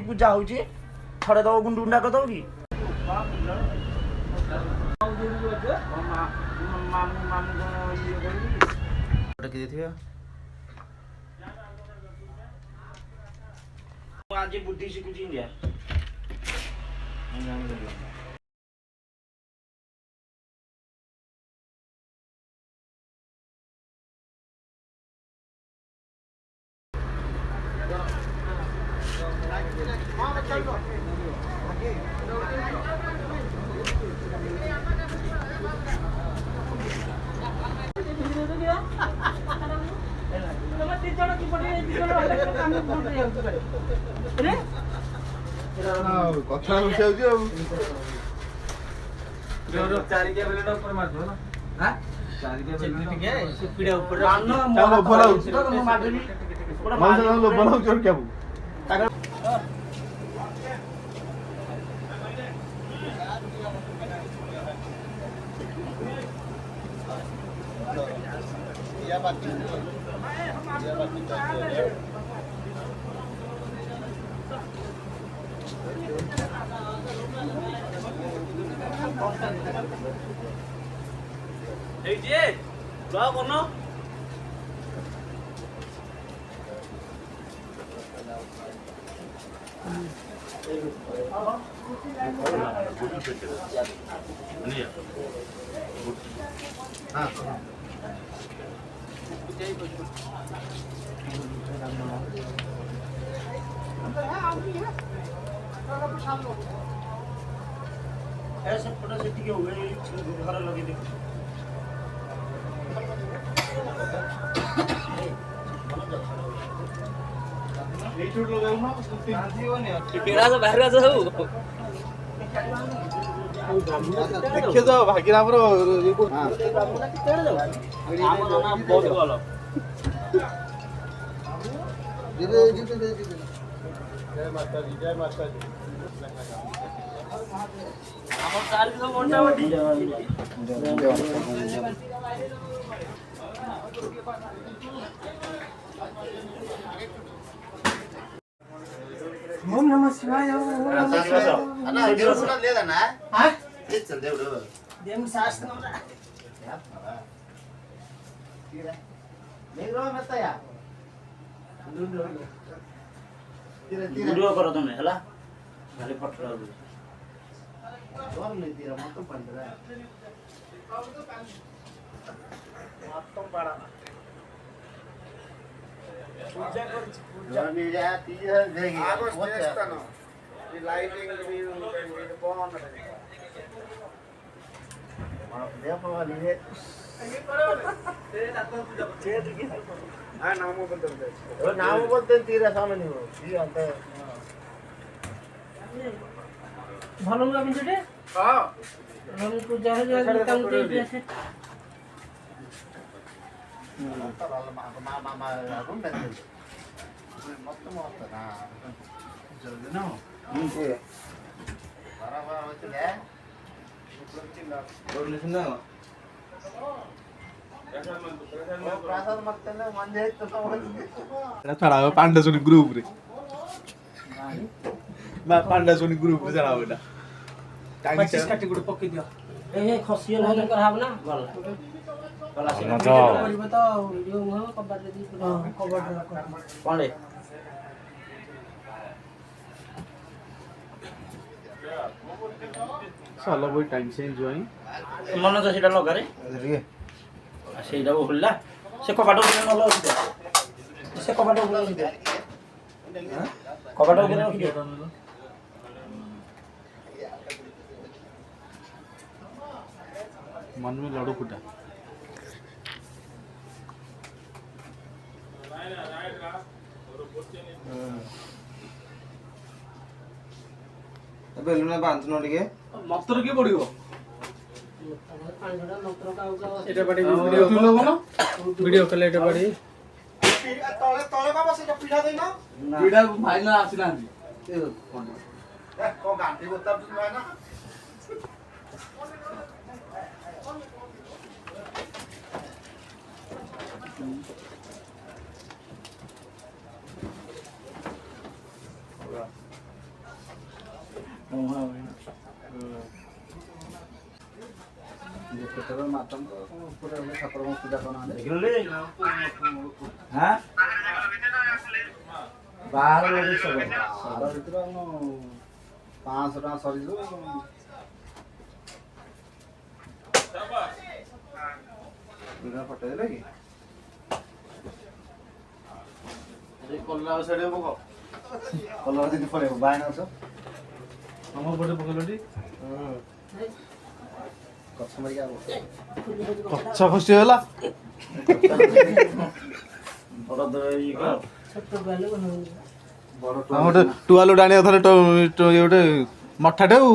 ପୂଜା ହଉଛି ଛଡେ ଦବ ଗୁଣ୍ଡ ଗୁଣ୍ଡା କରିଦବ କି ଆଜି ବୁଦ୍ଧି ଶିଖୁଛି ଇଣ୍ଡିଆ କଥା ହଉଛି ଆଉ ଚାରିକିଆ ବେଲଟା ଉପରେ ମାରିବ ନା ହାଁ ଚାରିକିଆ ବେଲଟା ଟିକେ ସୁପିଡା ଉପରେ ଲୋଭ ଲାଗୁଛି ଲୋଭ ଲାଗୁଛି ଆଉ କେବୁ ହେଇଛି ରହ ବନ ସେପଟେ ସେ ଟିକେ ଘର ଲଗେଇ ଦେଖ ଭାଗିରା ଆମର ବହୁତ ଭଲ ଜୟ ମାତା ଦି ଜୟ ମାତା ଦି ଆମର ଚାରି ଦିନ ମଣ୍ଡା ବଟି ఓం నమః శివాయ లేదా నా దేవుడు దేవుని శాస్త్రం ଭିଡ଼ିଓ କର ତମେ ହେଲା ଖାଲି ଫଟୋ మొత్తం పండుగ మొత్తం పడ పూజ గురించి పూజ మీరా తీయ దేగి వచ్చేస్తాను ఈ లైటింగ్ మీరు బాగున్నది మన దేవవాలి ఇదే చేతికి నామబద్ధం తీరా స్వామి నువ్వు అంతే ଭଲ ନୁହେଁ ବିନ୍ଦୁଟେ ହଁ ପୂଜା ହଉଛି ତାଙ୍କୁ ଦେଇକି ଆସେ ପାଣ୍ଡାସୋନି ଗ୍ରୁପ ରେ ପାଣ୍ଡାସୋନି ଗ୍ରୁପ ରେ ଛାଡା ହବ କାଟି ଗୋଟେ ପକେଇ ଦିଅ ଏ ଖସି ହେଲେ କରାହବ ନା ଭଲ ଗଲା ସେ କରିବ ତ ଭିଡିଓ ମୁହ କବାଟ ଦେଇ କବାଟ କଣ ରେ साला वही टाइम से एंजॉय मन तो सेटा लगा रे ସେଇଟା ଖୋଲିଲା ସେ କବାଟ ଉପରେ ଭଲ ଅଛି ସେ କବାଟ ଉପରେ ଅଛି କବାଟ ଉପରେ ରଖି ଦିଅ मन में लड़ो फुटा ବେଲୁନ ବାନ୍ଧୁନ ଟିକେ ମତର କିଏ ପଡିବ এটা বাড়ি ভিডিও কলে এটা বাড়ি ତଳେ ତଳେ ବାବା ସେଇଟା ପିଢା ଦେଇନ ପିଢା ଭାଇନା ଆସିନାହାନ୍ତି କଣ ଗାଣ୍ଠି ଗୋତା ଭାଇନା ତମ ତ କଣ ଉପରେ ଠାକୁରଙ୍କ ପୂଜା କରୁନାହାନ୍ତି ଦେଖିଲୁ ହାଁ ବାହାର ଲଗେଇ ସବୁ ବାହାର ଭିତରେ ଆମ 500 ଟଙ୍କା ସରିଯିବ ପଠେଇଦେଲେ କି କଲରା ସେଠି ପକ କଲର ଯଦି ପଳେଇବ ବାଇନ ଅଛ ଆମ ପଟେ ପକେଇଲଟି ଗଛ ମରିକି ଆବ ଗଛ ଖସିଗଲା ବଡ଼ ଇଏ କର ଛୋଟ ବାଲୁ ବଡ ଆମ ଗୋଟେ ଟୁଆଲୁ ଆଣିବା ଥରେ ଗୋଟେ ମଠାଟେ ଆଉ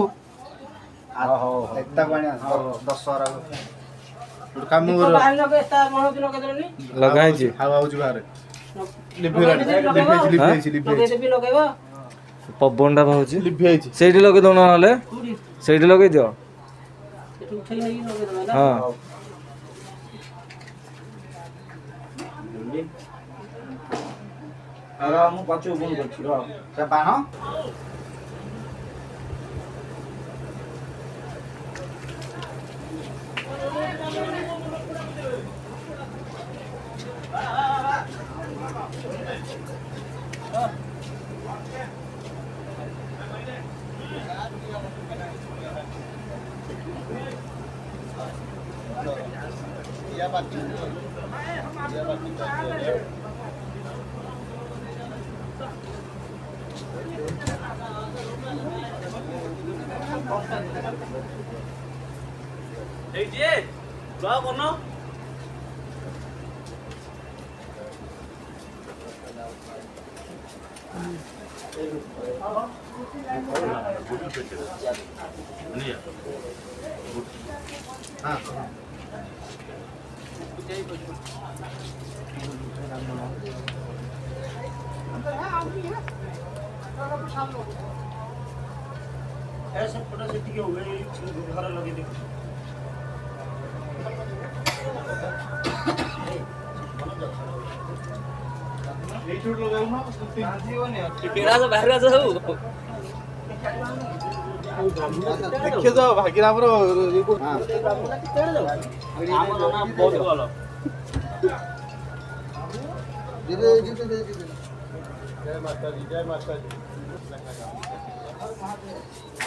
ଏଟାକୁ ଆଣି ଆସ ଦଶହରା ଗୋଟେ କାମ କର ଲଗା ହେଇଛି ହାୱା ହଉଛି ବାହାରେ ଲଗେଇବା ପବନ ଟା ବାହାରୁଛି ଲିଭି ଯାଇଛି ସେଇଠି ଲଗେଇ ଦଉନ ନହେଲେ କୋଉଠି ସେଇଠି ଲଗେଇ ଦିଅ ସେଠୁ ଉଠେଇ ନେଇକି ଲଗେଇଦବା ନା ହଁ ମୁଁ ପଛକୁ ଫୋନ୍ କରୁଛି ରହ ସେ ବାଣ ସେପଟେ ସେ ଟିକେ ଘରେ ଲଗେଇ ଦେଖ ଦେଖିଛ ଭାଗିରାମର ବହୁତ ଭଲ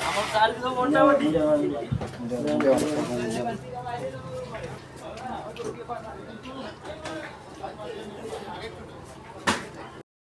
ଆମର ଚାଲିଛି ସବୁ ବଣ୍ଟା ବଣ୍ଟି